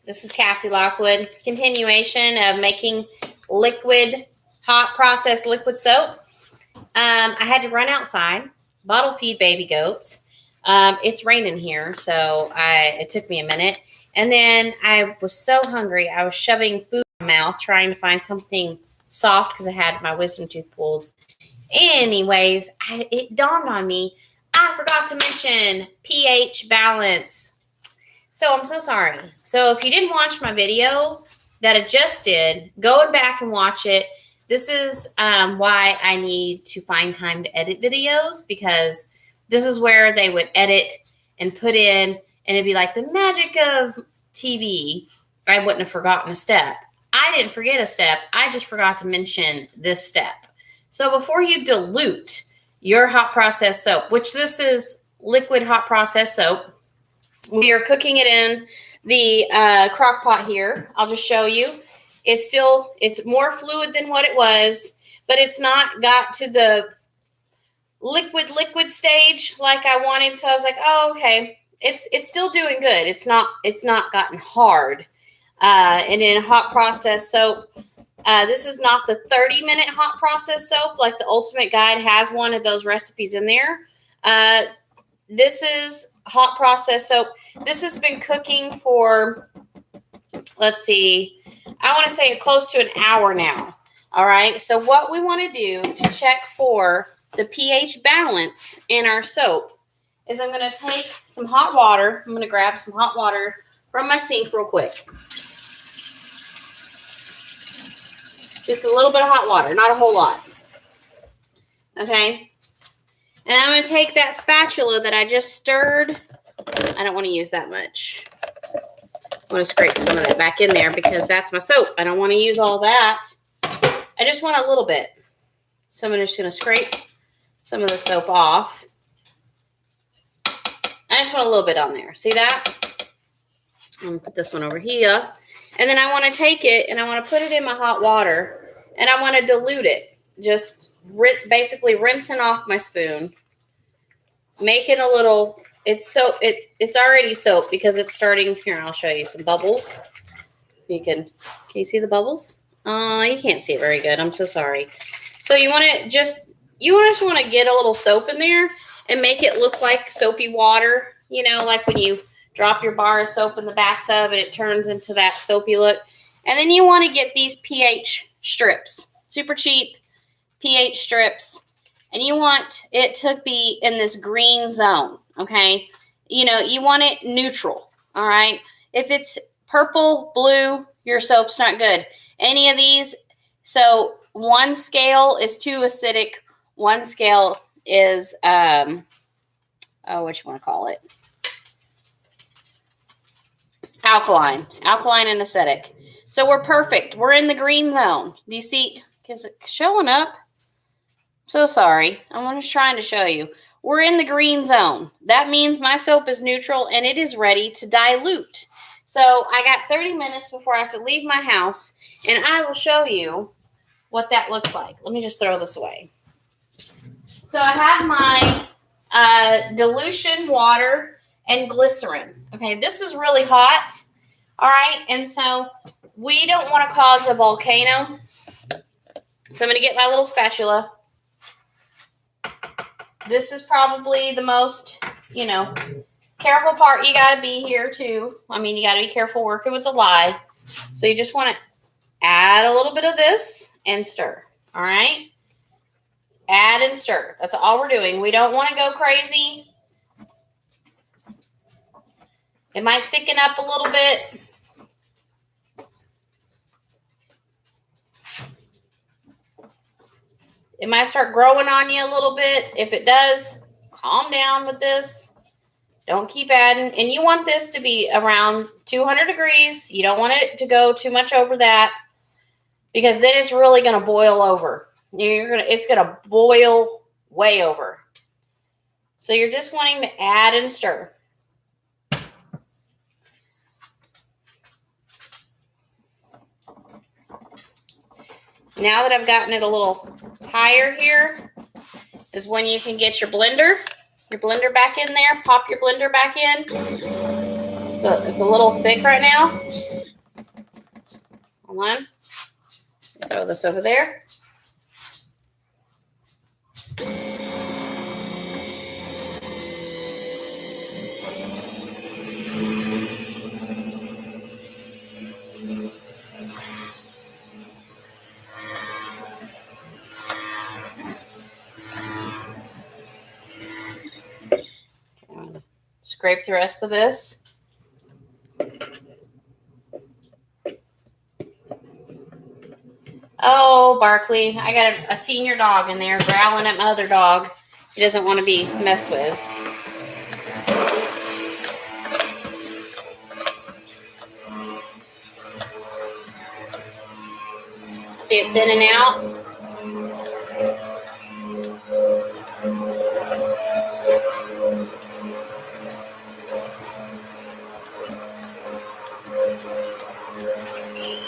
This is Cassie Lockwood. Continuation of making hot processed liquid soap. I had to run outside, bottle feed baby goats. It's raining here, so it took me a minute. And then I was so hungry, I was shoving food in my mouth, trying to find something soft because I had my wisdom tooth pulled. Anyways, it dawned on me, I forgot to mention pH balance. So I'm so sorry. So if you didn't watch my video that I just did, go back and watch it. This is why I need to find time to edit videos, because this is where they would edit and put in, and it'd be like the magic of TV. I wouldn't have forgotten a step. I didn't forget a step. I just forgot to mention this step. So before you dilute your hot processed soap, which this is liquid hot processed soap, we are cooking it in the crock pot here. I'll just show you. It's more fluid than what it was, but it's not got to the liquid stage like I wanted. So I was like, oh, okay. It's still doing good. It's not gotten hard. And in hot processed soap, this is not the 30-minute hot processed soap. Like the Ultimate Guide has one of those recipes in there. This is hot processed soap. This has been cooking for, let's see, I want to say close to an hour now. All right. So what we want to do to check for the pH balance in our soap is I'm going to take some hot water. I'm going to grab some hot water from my sink real quick. Just a little bit of hot water, not a whole lot. Okay. And I'm going to take that spatula that I just stirred. I don't want to use that much. I want to scrape some of that back in there because that's my soap. I don't want to use all that. I just want a little bit. So I'm just going to scrape some of the soap off. I just want a little bit on there. See that? I'm going to put this one over here. And then I want to take it and I want to put it in my hot water. And I want to dilute it. Just basically rinsing off my spoon. Make it a little... It's already soap because it's starting here. I'll show you some bubbles. Can you see the bubbles? You can't see it very good. I'm so sorry. So you just want to get a little soap in there and make it look like soapy water. You know, like when you drop your bar of soap in the bathtub and it turns into that soapy look. And then you want to get these pH strips, super cheap pH strips. And you want it to be in this green zone, okay? You know, you want it neutral, all right? If it's purple, blue, your soap's not good. Any of these, so one scale is too acidic. One scale is, what you want to call it? Alkaline and acidic. So we're perfect. We're in the green zone. Do you see? Is it showing up? So sorry. I'm just trying to show you. We're in the green zone. That means my soap is neutral and it is ready to dilute. So I got 30 minutes before I have to leave my house, and I will show you what that looks like. Let me just throw this away. So I have my dilution water and glycerin. Okay, this is really hot. All right, and so we don't want to cause a volcano. So I'm going to get my little spatula. This is probably the most, careful part. You got to be here too. I mean, you got to be careful working with the lye. So you just want to add a little bit of this and stir. All right. Add and stir. That's all we're doing. We don't want to go crazy. It might thicken up a little bit. It might start growing on you a little bit. If it does, calm down with this. Don't keep adding. And you want this to be around 200 degrees. You don't want it to go too much over that, because then it's really going to boil over. It's going to boil way over. So you're just wanting to add and stir. Now that I've gotten it a little higher here is when you can get your blender back in there. Pop your blender back in. It's a little thick right now. Hold on. Throw this over there. Scrape the rest of this. Oh, Barkley, I got a senior dog in there growling at my other dog. He doesn't want to be messed with. See it thinning out?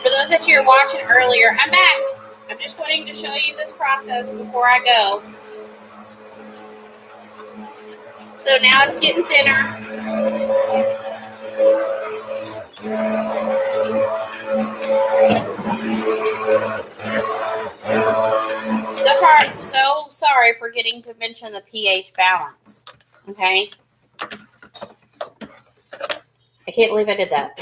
For those that you were watching earlier, I'm back. I'm just wanting to show you this process before I go. So now it's getting thinner. So sorry for getting to mention the pH balance. Okay? I can't believe I did that.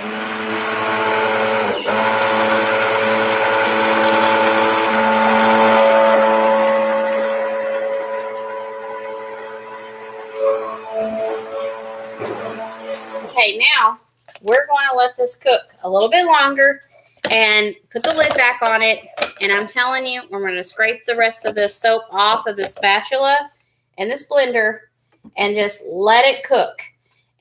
Okay, now we're going to let this cook a little bit longer and put the lid back on it. And I'm telling you, we're going to scrape the rest of this soap off of the spatula and this blender and just let it cook.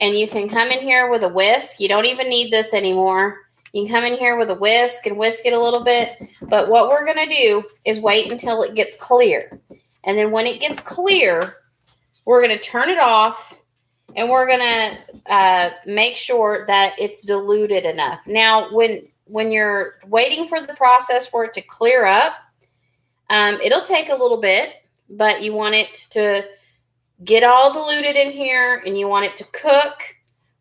And you can come in here with a whisk. You don't even need this anymore. You can come in here with a whisk and whisk it a little bit. But what we're going to do is wait until it gets clear. And then when it gets clear, we're going to turn it off. And we're going to make sure that it's diluted enough. Now, when you're waiting for the process for it to clear up, it'll take a little bit, but you want it to get all diluted in here, and you want it to cook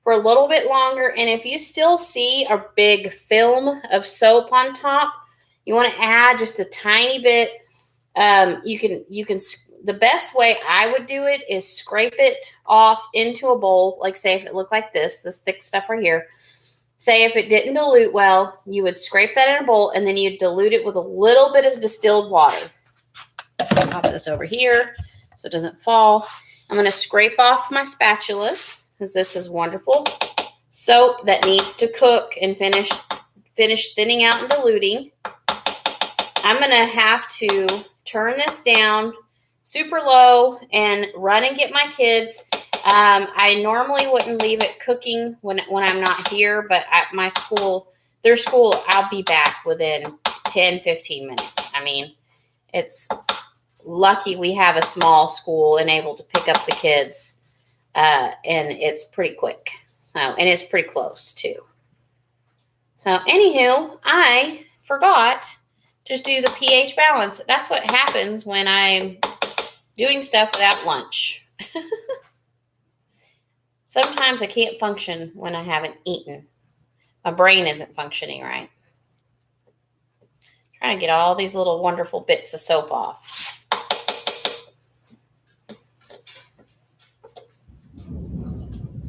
for a little bit longer. And if you still see a big film of soap on top, you want to add just a tiny bit. You can. The best way I would do it is scrape it off into a bowl. Like, say if it looked like this thick stuff right here. Say if it didn't dilute well, you would scrape that in a bowl, and then you'd dilute it with a little bit of distilled water. Pop this over here so it doesn't fall. I'm going to scrape off my spatulas because this is wonderful soap that needs to cook and finish thinning out and diluting. I'm going to have to turn this down super low and run and get my kids. I normally wouldn't leave it cooking when I'm not here, but at their school, I'll be back within 10, 15 minutes. I mean, it's lucky we have a small school and able to pick up the kids, and it's pretty quick. So, and it's pretty close too. So, anywho, I forgot to do the pH balance. That's what happens when I'm doing stuff without lunch. Sometimes I can't function when I haven't eaten. My brain isn't functioning right. Trying to get all these little wonderful bits of soap off.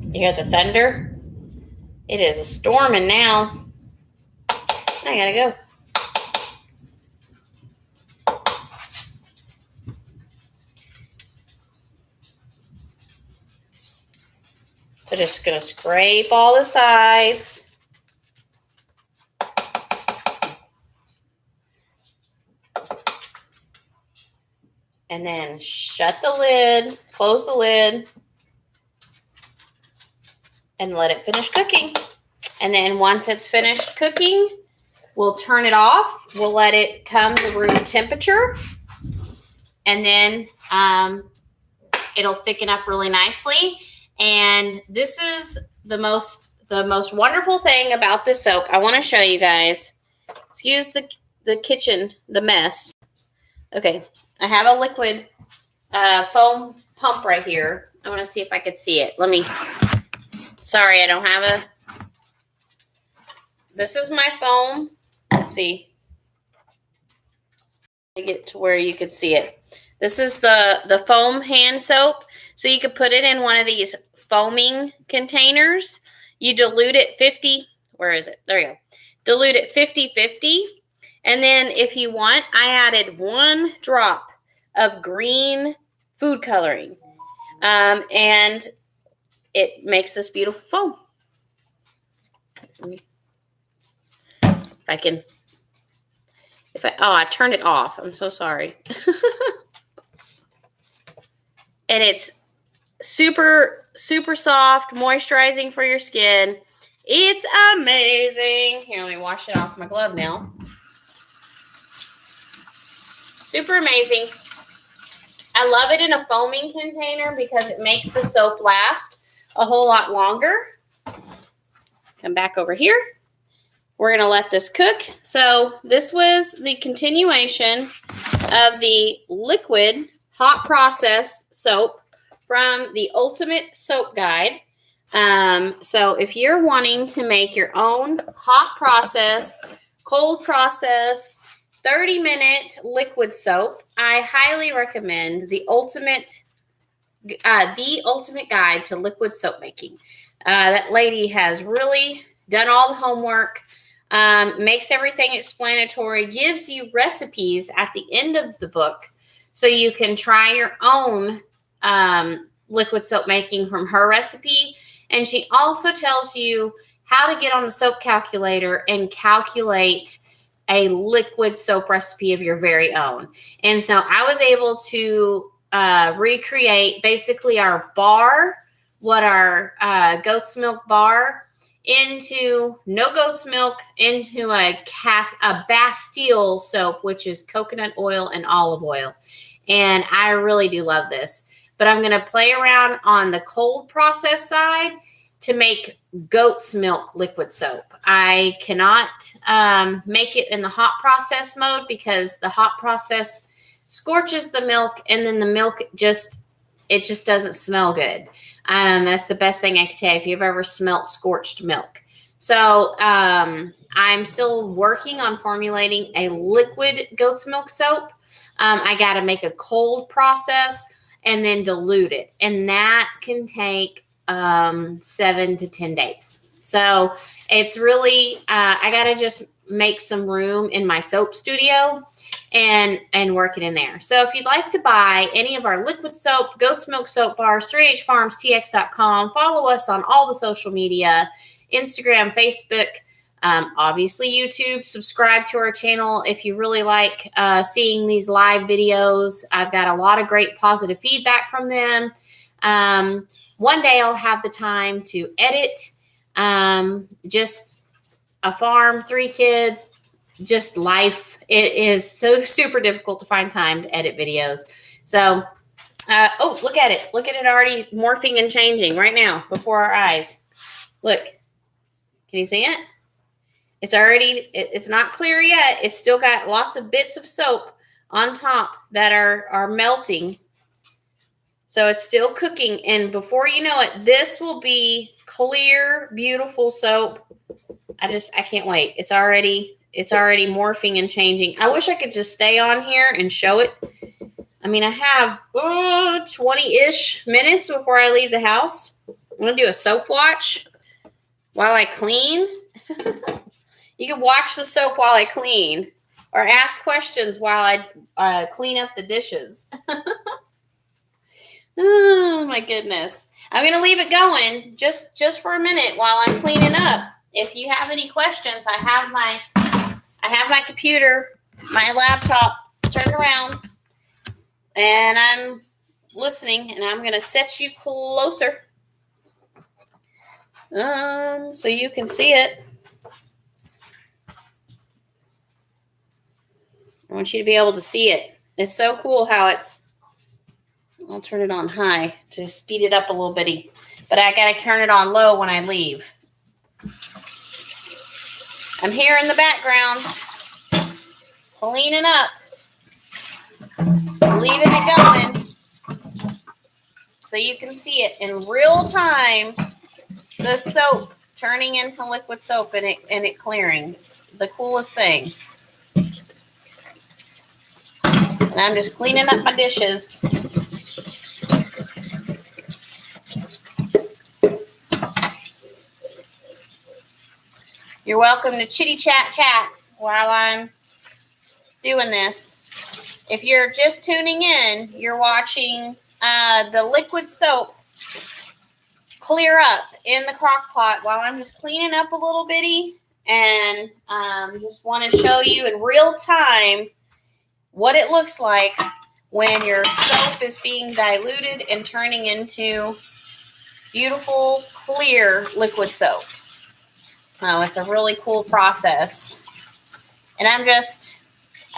You hear the thunder? It is a storming now. I gotta go. So just going to scrape all the sides. And then shut the lid, close the lid, and let it finish cooking. And then once it's finished cooking, we'll turn it off. We'll let it come to room temperature. And then it'll thicken up really nicely. And this is the most wonderful thing about this soap. I want to show you guys. Excuse the kitchen, the mess. Okay, I have a liquid foam pump right here. I want to see if I could see it. Sorry, I don't have a this is my foam. Let's see. Get to where you could see it. This is the foam hand soap. So you could put it in one of these foaming containers. You dilute it 50. Where is it? There you go. Dilute it 50-50. And then if you want, I added 1 drop of green food coloring. And it makes this beautiful foam. If I can... I turned it off. I'm so sorry. And it's super, super soft, moisturizing for your skin. It's amazing. Here, let me wash it off my glove now. Super amazing. I love it in a foaming container because it makes the soap last a whole lot longer. Come back over here. We're going to let this cook. So this was the continuation of the liquid hot process soap from the Ultimate Soap Guide. So if you're wanting to make your own hot process, cold process, 30-minute liquid soap, I highly recommend the Ultimate Guide to Liquid Soap Making. That lady has really done all the homework. Makes everything explanatory, gives you recipes at the end of the book so you can try your own liquid soap making from her recipe. And she also tells you how to get on the soap calculator and calculate a liquid soap recipe of your very own. And so I was able to recreate basically our bar, what our goat's milk bar, into no goat's milk, into a Bastille soap, which is coconut oil and olive oil. And I really do love this. But I'm going to play around on the cold process side to make goat's milk liquid soap. I cannot make it in the hot process mode because the hot process scorches the milk, and then the milk just doesn't smell good. That's the best thing I can tell you if you've ever smelt scorched milk. So I'm still working on formulating a liquid goat's milk soap. I got to make a cold process and then dilute it. And that can take 7 to 10 days. So it's really, I got to just make some room in my soap studio and work it in there. So if you'd like to buy any of our liquid soap, goat's milk soap bars, 3hfarmstx.com, follow us on all the social media, Instagram, Facebook, obviously YouTube. Subscribe to our channel if you really like seeing these live videos. I've got a lot of great positive feedback from them. One day I'll have the time to edit, just a farm, 3 kids, just life. It is so super difficult to find time to edit videos. So, oh, look at it. Look at it already morphing and changing right now before our eyes. Look, can you see it? It's already, it's not clear yet. It's still got lots of bits of soap on top that are melting. So it's still cooking. And before you know it, this will be clear, beautiful soap. I can't wait. It's already morphing and changing. I wish I could just stay on here and show it. I mean, I have 20-ish minutes before I leave the house. I'm going to do a soap watch while I clean. You can watch the soap while I clean or ask questions while I clean up the dishes. Oh, my goodness. I'm going to leave it going just for a minute while I'm cleaning up. If you have any questions, I have my computer, my laptop turned around, and I'm listening, and I'm going to set you closer so you can see it. I want you to be able to see it. It's so cool how I'll turn it on high to speed it up a little bitty, but I got to turn it on low when I leave. I'm here in the background, cleaning up, leaving it going so you can see it in real time. The soap turning into liquid soap and it clearing. It's the coolest thing. And I'm just cleaning up my dishes. You're welcome to chitty chat while I'm doing this. If you're just tuning in, you're watching the liquid soap clear up in the crock pot while I'm just cleaning up a little bitty, and just want to show you in real time what it looks like when your soap is being diluted and turning into beautiful, clear liquid soap. Oh, it's a really cool process. And I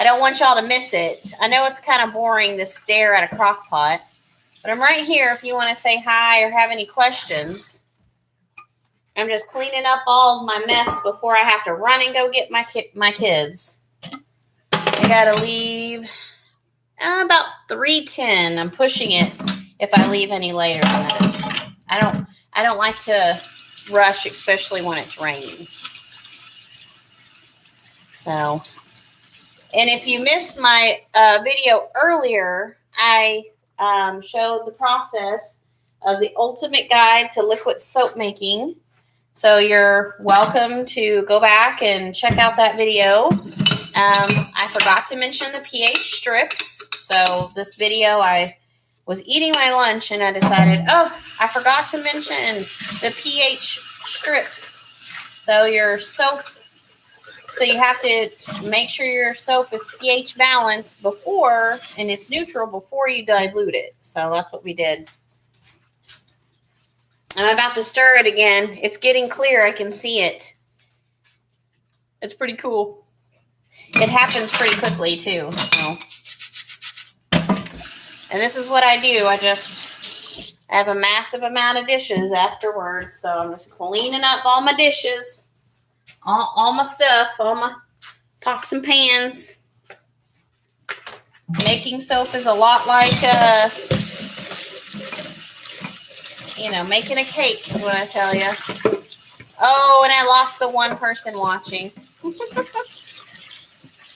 don't want y'all to miss it. I know it's kind of boring to stare at a crock pot, but I'm right here if you want to say hi or have any questions. I'm just cleaning up all of my mess before I have to run and go get my kids. I got to leave about 3:10. I'm pushing it if I leave any later than that. I don't like to rush, especially when it's raining. So, and if you missed my video earlier, I showed the process of the ultimate guide to liquid soap making. So you're welcome to go back and check out that video. I forgot to mention the pH strips. So this video, I was eating my lunch and I decided, I forgot to mention the pH strips. So your soap, so you have to make sure your soap is pH balanced before, and it's neutral before you dilute it. So that's what we did. I'm about to stir it again. It's getting clear. I can see it. It's pretty cool. It happens pretty quickly too. So. And this is what I do. I have a massive amount of dishes afterwards. So I'm just cleaning up all my dishes, all my stuff, all my pots and pans. Making soap is a lot like, making a cake is what I tell you. Oh, and I lost the one person watching.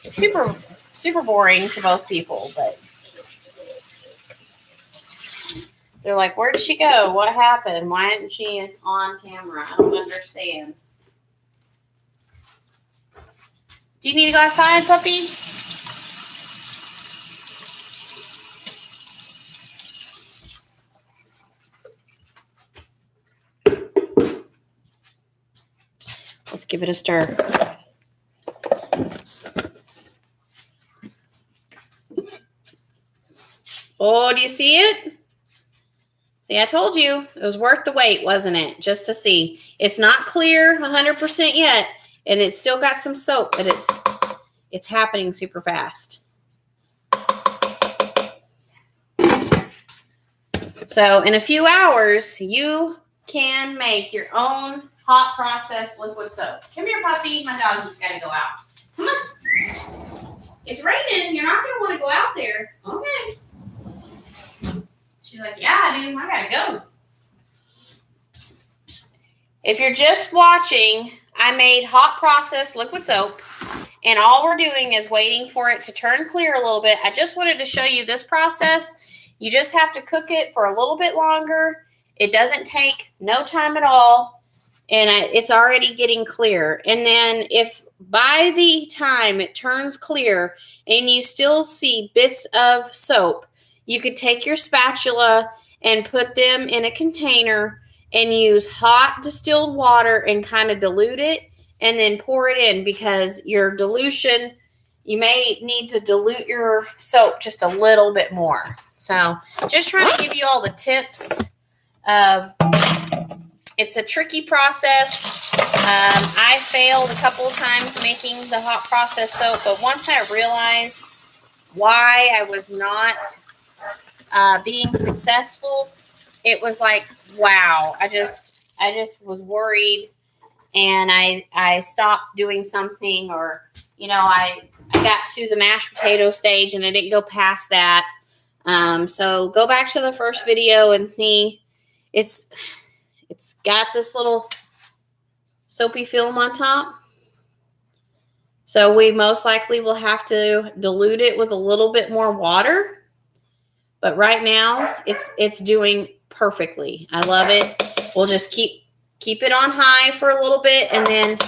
It's super, super boring to most people, but they're like, where did she go? What happened? Why isn't she on camera? I don't understand. Do you need to go outside, puppy? Let's give it a stir. Oh, do you see it? See, I told you it was worth the wait, wasn't it? Just to see. It's not clear 100% yet, and it's still got some soap, but it's happening super fast. So in a few hours, you can make your own hot process liquid soap. Come here, puppy. My doggy's got to go out. Come on. It's raining. You're not going to want to go out there. Okay. She's like, yeah, I do. I got to go. If you're just watching, I made hot process liquid soap, and all we're doing is waiting for it to turn clear a little bit. I just wanted to show you this process. You just have to cook it for a little bit longer. It doesn't take no time at all, and it's already getting clear. And then if by the time it turns clear and you still see bits of soap, you could take your spatula and put them in a container and use hot distilled water and kind of dilute it and then pour it in, because your dilution, you may need to dilute your soap just a little bit more. So just trying to give you all the tips. It's a tricky process. I failed a couple of times making the hot process soap, but once I realized why I was not being successful, it was like, wow, I just was worried, and I stopped doing something, or I got to the mashed potato stage and I didn't go past that. So go back to the first video and see. It's got this little soapy film on top. So we most likely will have to dilute it with a little bit more water. But right now, it's doing perfectly. I love it. We'll just keep it on high for a little bit, and then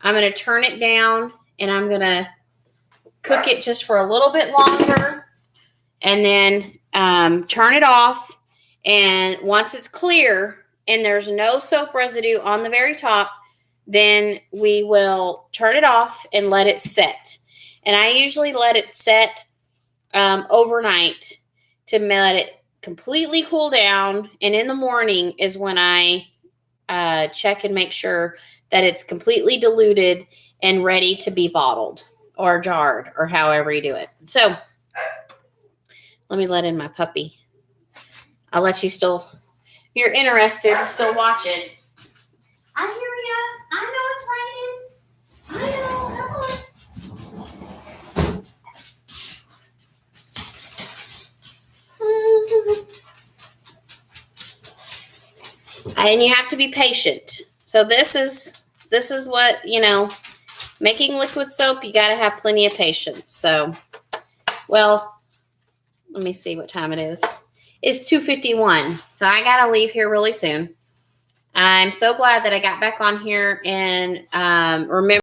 I'm going to turn it down, and I'm going to cook it just for a little bit longer, and then turn it off. And once it's clear and there's no soap residue on the very top, then we will turn it off and let it set. And I usually let it set overnight to let it completely cool down. And in the morning is when I check and make sure that it's completely diluted and ready to be bottled or jarred or however you do it. So let me let in my puppy. I'll let you still, if you're interested, still watch it. I hear ya. I know it's raining. I know. Come on. And you have to be patient. So this is what, making liquid soap, you got to have plenty of patience. So, well, let me see what time it is. It's 2:51. So I got to leave here really soon. I'm so glad that I got back on here and remember